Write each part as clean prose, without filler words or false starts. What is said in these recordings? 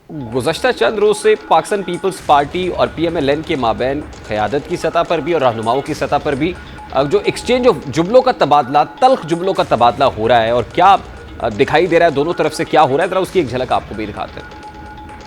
गुज़श्ता चंद रोज़ से Pakistan peoples party और PMLN के माबैन क़यादत की सतह पर भी और रहनुमाओं की सतह पर भी जो एक्सचेंज ऑफ जुमलों का तबादला, तल्ख जुमलों का तबादला हो रहा है, और क्या दिखाई दे रहा है दोनों तरफ से क्या हो रहा है, ज़रा उसकी एक झलक आपको भी दिखाते हैं।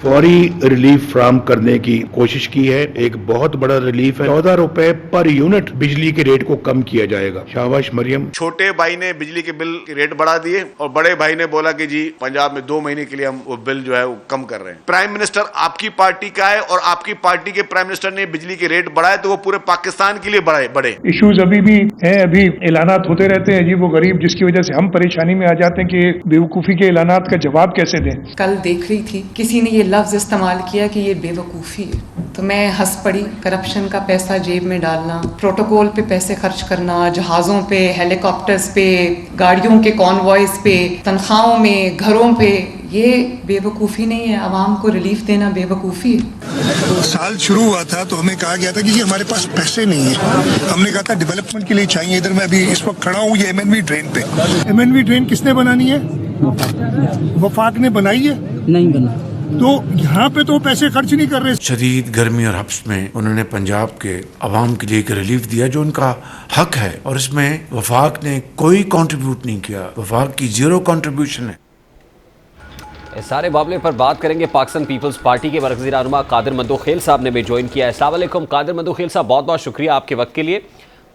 फौरी रिलीफ फ्राहम करने की कोशिश की है। एक बहुत बड़ा रिलीफ है, 14 रुपए पर यूनिट बिजली के रेट को कम किया जाएगा। शाबाश मरियम। छोटे भाई ने बिजली के बिल के रेट बढ़ा दिए और बड़े भाई ने बोला कि जी पंजाब में 2 महीने के लिए हम वो बिल जो है वो कम कर रहे हैं। प्राइम मिनिस्टर आपकी पार्टी का है और आपकी पार्टी के प्राइम मिनिस्टर ने बिजली के रेट बढ़ाए तो वो पूरे पाकिस्तान के लिए बढ़े। इश्यूज अभी भी हैं, अभी ऐलानात होते रहते हैं अजीब व गरीब, जिसकी वजह से हम परेशानी में आ जाते हैं कि बेवकूफ़ी के ऐलानात का जवाब कैसे दें। कल देख रही थी किसी ने ये लफ्ज़ इस्तेमाल किया कि ये बेवकूफ़ी है, तो मैं हंस पड़ी। करप्शन का पैसा जेब में डालना, प्रोटोकॉल पे पैसे खर्च करना, जहाज़ों पे, हेलीकॉप्टर्स पे, गाड़ियों के कॉन्वॉयज पे, तनख्वाहों में, घरों पे, ये बेवकूफ़ी नहीं है। आवाम को रिलीफ देना बेवकूफ़ी है। साल शुरू हुआ था तो हमें कहा गया था कि जी हमारे पास पैसे नहीं है। हमने कहा था डेवलपमेंट के लिए चाहिए। इधर मैं अभी इस वक्त खड़ा हूँ ये MNV ड्रेन पे। MNV ड्रेन किसने बनानी है? वफाक ने बनाई है? नहीं बना। तो यहाँ पे तो पैसे खर्च नहीं कर रहे। शदीद गर्मी और हब्स में उन्होंने पंजाब के अवाम के लिए एक रिलीफ दिया जो उनका हक है, और इसमें वफाक ने कोई कंट्रीब्यूट नहीं किया। वफाक की 0 कंट्रीब्यूशन है। इस सारे मामले पर बात करेंगे। पाकिस्तान पीपल्स पार्टी के मरकज़ी रहनुमा कादिर मंदोखेल साहब ने भी ज्वाइन किया है। अस्सलाम वालेकुम कादिर मंदोखेल साहब, बहुत बहुत शुक्रिया आपके वक्त के लिए।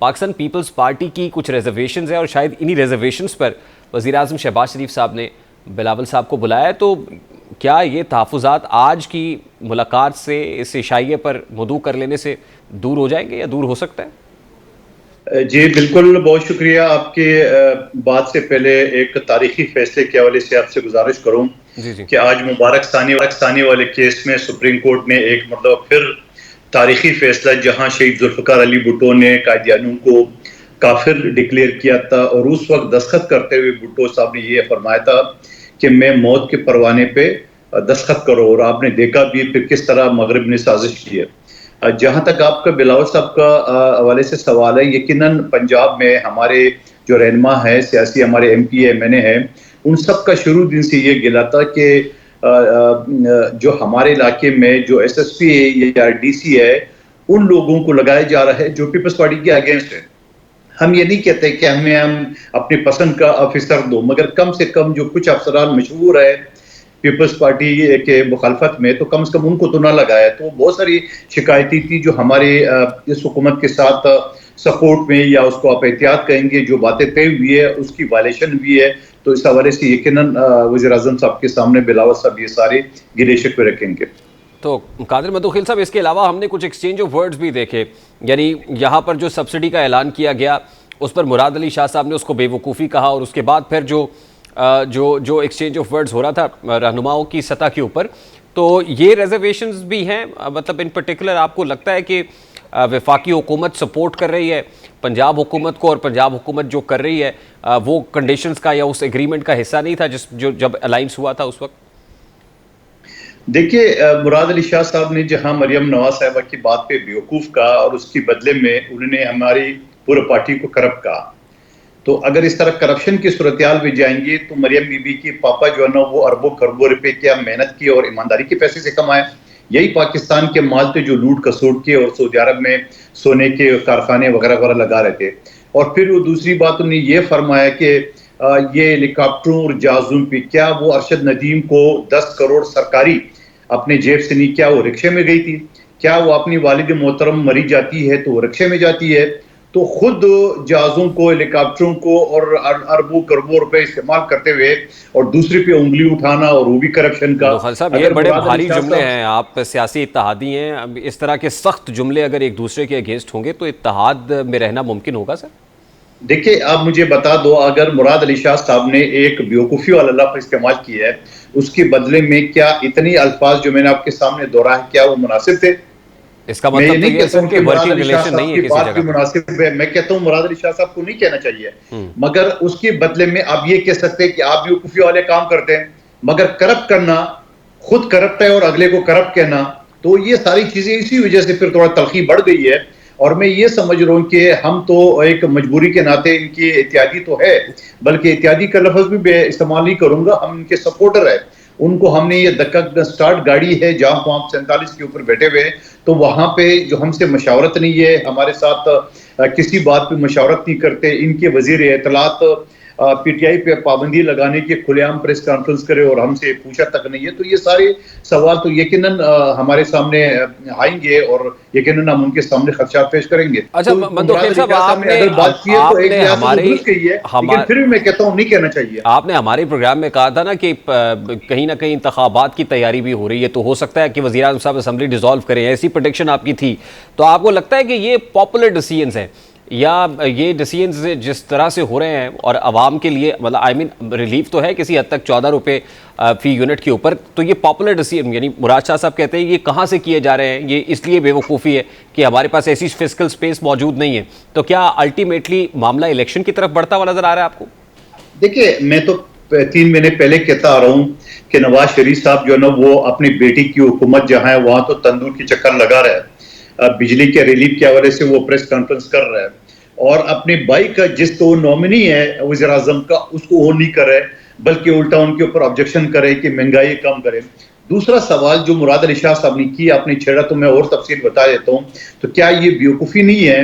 पाकिस्तान पीपल्स पार्टी की कुछ रिजर्वेशंस है और शायद इन्हीं रिजर्वेशंस पर वज़ीर आज़म शहबाज शरीफ साहब ने बिलावल साहब को बुलाया, तो क्या ये तहफ़्फ़ुज़ात आज की मुलाकात से, इस इशाइये पर मदू कर लेने से दूर हो जाएंगे या दूर हो सकता है? जी बिल्कुल, बहुत शुक्रिया। आपके बात से पहले एक तारीखी फैसले के हवाले से आपसे गुजारिश करूं कि आज मुबारक सानी वाले केस में सुप्रीम कोर्ट ने एक मतलब फिर तारीखी फैसला, जहां शहीद जुल्फ़िकार अली भुट्टो ने कायदियानों को काफिर डिक्लेयर किया था और उस वक्त दस्तखत करते हुए भुट्टो साहब ने ये फरमाया था कि मैं मौत के परवाने पे दस्तखत करो, और आपने देखा भी फिर किस तरह मगरिब ने साजिश की है। जहाँ तक आपका बिलावल साहब का हवाले से सवाल है, यकीनन पंजाब में हमारे जो रहनुमा है सियासी, हमारे MP MNA हैं, उन सब का शुरू दिन से ये गिला था कि जो हमारे इलाके में जो SSP या DC है, उन लोगों को लगाया जा रहा है जो पीपल्स पार्टी के अगेंस्ट है। हम ये नहीं कहते कि हम अपनी पसंद का ऑफिसर दो, मगर कम से कम जो कुछ अफसरान मशहूर है पीपल्स पार्टी के मुखालफत में, तो कम से कम उनको तो ना लगाया। तो बहुत सारी शिकायतें थी जो हमारे इस हुकूमत के साथ सपोर्ट में, या उसको आप एहतियात कहेंगे, जो बातें तय हुई है उसकी वायलेशन भी है। तो इस हवाले से यकीनन वज़ीर आज़म साहब के सामने बिलावल साहब ये सारे गिले शिकवे रखेंगे। तो कादिर मंदोखेल साहब, इसके अलावा हमने कुछ एक्सचेंज ऑफ वर्ड्स भी देखे, यानी यहाँ पर जो सब्सिडी का ऐलान किया गया उस पर मुराद अली शाह साहब ने उसको बेवकूफ़ी कहा, और उसके बाद फिर जो एक्सचेंज ऑफ वर्ड्स हो रहा था रहनुमाओं की सतह के ऊपर, तो ये रिजर्वेशंस भी हैं। मतलब इन पर्टिकुलर आपको लगता है कि वफाकी हुकूमत सपोर्ट कर रही है पंजाब हुकूमत को, और पंजाब हुकूमत जो कर रही है वो कंडीशंस का या उस एग्रीमेंट का हिस्सा नहीं था जब अलाइंस हुआ था उस वक्त? देखिए, मुराद अली शाह साहब ने जहां मरियम नवाज साहिबा की बात पे बेवकूफ़ कहा और उसके बदले में उन्होंने हमारी पूरी पार्टी को करप्ट कहा, तो अगर इस तरह करप्शन की सूरत-ए-हाल में जाएंगे तो मरियम बीबी के पापा जो है ना वो अरबों खरबों रुपए क्या मेहनत की और ईमानदारी के पैसे से कमाए। यही पाकिस्तान के माल थे जो लूट खसोट के और सऊदी अरब में सोने के कारखाने वगैरह वगैरह लगा रहे थे। और फिर वो दूसरी बात उन्होंने ये फरमाया कि ये हेलीकॉप्टरों और जहाज़ों पे क्या वो अरशद नदीम को 10 करोड़ सरकारी अपने जेब से नहीं, क्या वो रिक्शे में गई थी? क्या वो अपनी वालिद मोहतरम मरी जाती है तो वो रिक्शे में जाती है? तो खुद जहाज़ों को, हेलीकॉप्टरों को और अरबों करोड़ों रुपए इस्तेमाल करते हुए और दूसरे पे उंगली उठाना, और वो भी करप्शन का। साहब, ये बड़े भारी जुमले हैं। आप सियासी इत्तेहादी हैं, इस तरह के सख्त जुमले अगर एक दूसरे के अगेंस्ट होंगे तो इत्तेहाद में रहना मुमकिन होगा सर? देखिए, आप मुझे बता दो, अगर मुराद अली शाह साहब ने एक बेवकूफ़ी वाला लफ्ज़ इस्तेमाल किया है, उसके बदले में क्या इतनी अल्फाज जो मैंने आपके सामने दोहराए, क्या वो मुनासिब थे? इसका मतलब तो ये है कि वर्किंग रिलेशन नहीं है किसी जगह। मुनासिब है, मैं कहता हूँ मुराद अली शाह साहब को नहीं कहना चाहिए, मगर उसके बदले में आप ये कह सकते हैं कि आप बेवकूफ़ी वाले काम करते हैं, मगर करप्ट करना, खुद करप्ट है और अगले को करप्ट कहना, तो ये सारी चीजें इसी वजह से फिर थोड़ा तलखी बढ़ गई है। और मैं ये समझ रहा हूँ कि हम तो एक मजबूरी के नाते इनकी इत्यादी तो है, बल्कि इत्यादी का लफ्ज भी मैं इस्तेमाल नहीं करूंगा, हम इनके सपोर्टर है। उनको हमने ये धक्का स्टार्ट गाड़ी है जहां को आप 47 के ऊपर बैठे हुए हैं, तो वहां पे जो हमसे मशावरत नहीं है, हमारे साथ किसी बात पे मशावरत नहीं करते, इनके वजीर इत्तलात पीटीआई पे पाबंदी लगाने के खुलेआम प्रेस कॉन्फ्रेंस करे और हमसे पूछा तक नहीं है, तो ये सारे सवाल तो यकीनन हमारे सामने आएंगे और यकीनन हम उनके सामने खदशात पेश करेंगे। अच्छा तो मंदो खेल साहब, आपने अगर बात की है तो एक लिहाज से हमारे दुरुस्त कही है, लेकिन फिर भी मैं कहता हूँ नहीं कहना चाहिए। आपने हमारे प्रोग्राम में कहा था ना कि कहीं ना कहीं इंतखाबात की तैयारी भी हो रही है, तो हो सकता है कि वज़ीर आज़म साहब असेंबली डिसॉल्व करें, ऐसी प्रेडिक्शन आपकी थी। तो आपको लगता है कि ये पॉपुलर डिसीजंस हैं या ये डिसीजंस जिस तरह से हो रहे हैं और आवाम के लिए मतलब आई मीन रिलीफ तो है किसी हद तक 14 रुपये फी यूनिट के ऊपर, तो ये पॉपुलर डिसीजन यानी मुराद शाह साहब कहते हैं ये कहाँ से किए जा रहे हैं, ये इसलिए बेवकूफ़ी है कि हमारे पास ऐसी फिस्कल स्पेस मौजूद नहीं है। तो क्या अल्टीमेटली मामला इलेक्शन की तरफ बढ़ता हुआ नजर आ रहा है आपको? देखिए, मैं तो 3 महीने पहले कहता आ रहा हूँ कि नवाज शरीफ साहब जो है ना वो अपनी बेटी की हुकूमत जहाँ है वहां तो तंदूर की चक्कर लगा रहा है, बिजली के रिलीफ के हवाले से वो प्रेस कॉन्फ्रेंस कर रहा है और अपने भाई का जिस तो नॉमिनी है वज़ीर आज़म का उसको वो नहीं करे बल्कि उल्टा उनके ऊपर ऑब्जेक्शन करे कि महंगाई कम करे। दूसरा सवाल जो मुराद अली शाह साहब ने किया आपने छेड़ा, तो मैं और तफसील बता देता हूँ। तो क्या ये बेवकूफ़ी नहीं है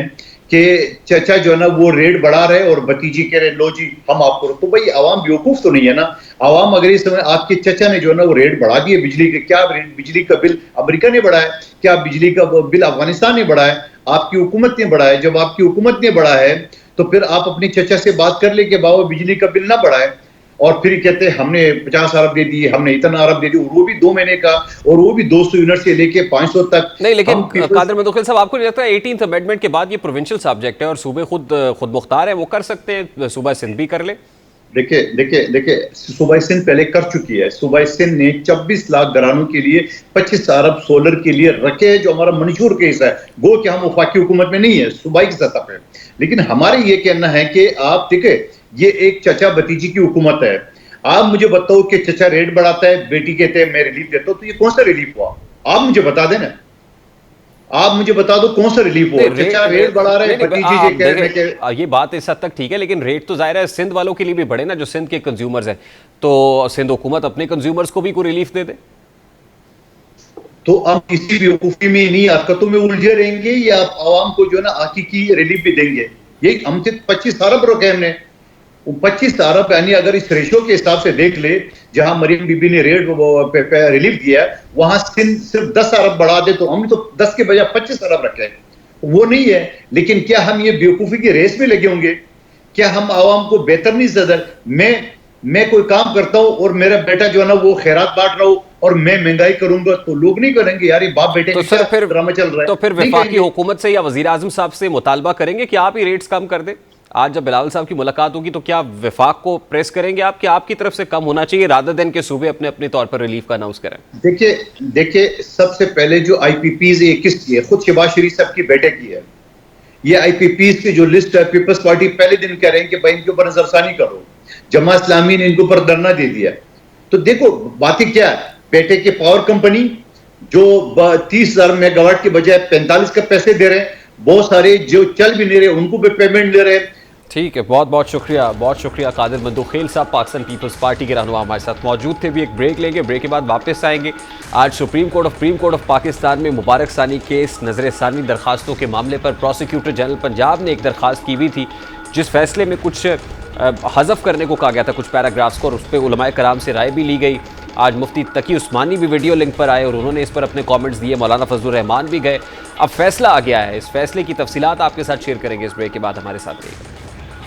कि चाचा जो है ना वो रेट बढ़ा रहे और भतीजी कह रहे लो जी हम आपको, तो भाई आवाम बेवकूफ तो नहीं है ना। आवाम अगर इस समय आपके चाचा ने जो है ना वो रेट बढ़ा दिए बिजली के, क्या बिजली का बिल अमेरिका ने बढ़ाया, क्या बिजली का बिल अफगानिस्तान ने बढ़ाया, आपकी हुकूमत ने बढ़ाया। जब आपकी हुकूमत ने बढ़ा है तो फिर आप अपने चाचा से बात कर ले कि बाबा बिजली का बिल ना बढ़ाए, और फिर कहते हैं हमने 50 अरब दे दिए, हमने इतना अरब दे दिए, और वो भी 2 महीने का, और वो भी 200 यूनिट से लेके 500 तक नहीं। लेकिन कादिर मंदोखिल साहब, आपको नहीं लगता 18th अमेंडमेंट के बाद ये प्रोविंशियल सब्जेक्ट है और सूबे खुद मुख्तार है, वो कर सकते हैं, सूबा सिंध भी कर ले? देखिए सूबा सिंध पहले कर चुकी है। सूबा सिंध ने 24 लाख घरानों के लिए 25 अरब सोलर के लिए रखे हैं, जो हमारा मंशूर केस है। गो कि हम वफाकी हुकूमत में नहीं है, सूबाई की सतह पे। लेकिन हमारे ये कहना है कि आप देखिए, ये एक चचा भतीजी की हुकूमत है। आप मुझे बताओ कि चचा रेट बढ़ाता है, बेटी कहते हैं मैं रिलीफ देता हूं, तो ये कौन सा रिलीफ हुआ? आप मुझे बता देना, आप मुझे बता दो कौन सा रिलीफ हुआ? चचा रेट बढ़ा रहे हैं, भतीजी ये कह रहे हैं कि ये बात इस हद तक ठीक है, लेकिन रेट तो जाहिर है सिंध वालों के लिए भी बढ़े ना, जो सिंध के कंज्यूमर्स हैं। तो सिंध हुकूमत अपने कंज्यूमर्स को भी कोई रिलीफ दे दे। तो आप किसी भी बेवकूफी में नहीं हरकतों में उलझे रहेंगे, या आप आवाम को जो है ना हकीकी रिलीफ भी देंगे? ये हमसे 25 अरब रुपए हमने 25 अरब, यानी अगर इस रेशो के हिसाब से देख ले, जहां मरियम बीबी ने रेट रिलीफ दिया वहां सिर्फ 10 अरब बढ़ा दे, तो हमने तो 10 के बजाय 25 अरब रखे। वो नहीं है। लेकिन क्या हम ये बेवकूफी की रेस में लगे होंगे? क्या हम आवाम को बेहतर नहीं सदर? मैं कोई काम करता हूं और मेरा बेटा जो है ना वो खैरात बांट रहा हूं और मैं महंगाई करूंगा, तो लोग नहीं करेंगे यार ये बाप बेटे तो का फिर ड्रामा चल रहा है। तो फिर वफाकी हुकूमत से या वजीर आजम साहब से मुतालबा करेंगे कि आप ही रेट्स कम कर दें? आज जब बिलावल साहब की मुलाकात होगी तो क्या वफाक को प्रेस करेंगे आप कि आपकी तरफ से कम होना चाहिए, रादर देन के सूबे अपने अपने तौर पर रिलीफ का अनाउंस करें? देखिए सबसे पहले जो IPPs ये किसकी है? खुद शहबाज शरीफ साहब की बेटे की है। ये IPPs की जो लिस्ट है, पीपल्स पार्टी पहले दिन कह रहे हैं कि भाई इनके ऊपर नजरसानी करो, जमा इस्लामी ने इनके ऊपर धरना दे दिया। तो देखो बातें क्या है, बेटे के पावर कंपनी जो 30,000 मेगावाट के बजाय 45 का पैसे दे रहे हैं, बहुत सारे जो चल भी नहीं रहे उनको भी पेमेंट दे रहे हैं। ठीक है, बहुत शुक्रिया कादिर मंदोखेल साहब, पाकिस्तान पीपल्स पार्टी के रहनुमा हमारे साथ मौजूद थे। भी एक ब्रेक लेंगे, ब्रेक के बाद वापस आएंगे। आज सुप्रीम कोर्ट ऑफ पाकिस्तान में मुबारक सानी केस नजर-ए-सानी दरखास्तों के मामले पर प्रोसिक्यूटर जनरल पंजाब ने एक दरखास्त की हुई थी, जिस फैसले में कुछ हज़फ करने को कहा गया था, कुछ पैराग्राफ्स को, और उस पर उलमाए कराम से राय भी ली गई। आज मुफ्ती तकी उस्मानी भी वीडियो लिंक पर आए और उन्होंने इस पर अपने कमेंट्स दिए, मौलाना फजलुर रहमान भी गए। अब फैसला आ गया है, इस फैसले की तफसीलात आपके साथ शेयर करेंगे इस ब्रेक के बाद। हमारे साथ रहिएगा।